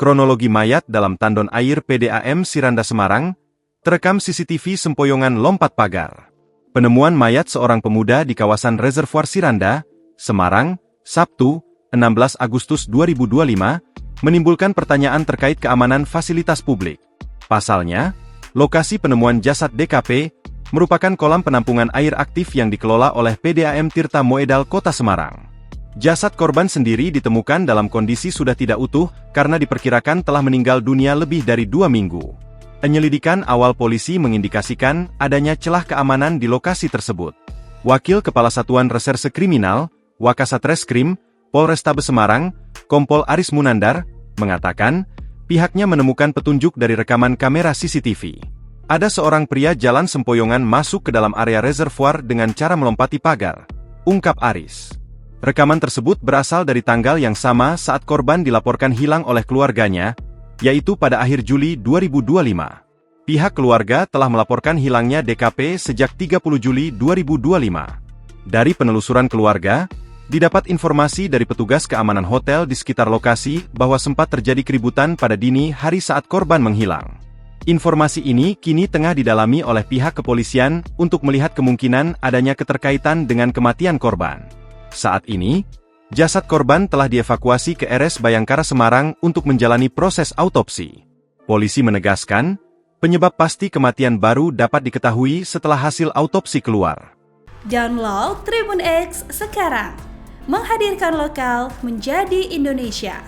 kronologi mayat dalam tandon air PDAM Siranda Semarang, terekam CCTV sempoyongan lompat pagar. Penemuan mayat seorang pemuda di kawasan Reservoir Siranda, Semarang, Sabtu, 16 Agustus 2025, menimbulkan pertanyaan terkait keamanan fasilitas publik. Pasalnya, lokasi penemuan jasad DKP merupakan kolam penampungan air aktif yang dikelola oleh PDAM Tirta Moedal Kota Semarang. Jasad korban sendiri ditemukan dalam kondisi sudah tidak utuh karena diperkirakan telah meninggal dunia lebih dari 2 minggu. Penyelidikan awal polisi mengindikasikan adanya celah keamanan di lokasi tersebut. Wakil Kepala Satuan Reserse Kriminal, Wakasatreskrim, Polrestabes Semarang, Kompol Aris Munandar, mengatakan, pihaknya menemukan petunjuk dari rekaman kamera CCTV. Ada seorang pria jalan sempoyongan masuk ke dalam area reservoir dengan cara melompati pagar, ungkap Aris. Rekaman tersebut berasal dari tanggal yang sama saat korban dilaporkan hilang oleh keluarganya, yaitu pada akhir Juli 2025. Pihak keluarga telah melaporkan hilangnya DKP sejak 30 Juli 2025. Dari penelusuran keluarga, didapat informasi dari petugas keamanan hotel di sekitar lokasi bahwa sempat terjadi keributan pada dini hari saat korban menghilang. Informasi ini kini tengah didalami oleh pihak kepolisian untuk melihat kemungkinan adanya keterkaitan dengan kematian korban. Saat ini, jasad korban telah dievakuasi ke RS Bayangkara Semarang untuk menjalani proses autopsi. Polisi menegaskan, penyebab pasti kematian baru dapat diketahui setelah hasil autopsi keluar. Download Tribun X sekarang, menghadirkan lokal menjadi Indonesia.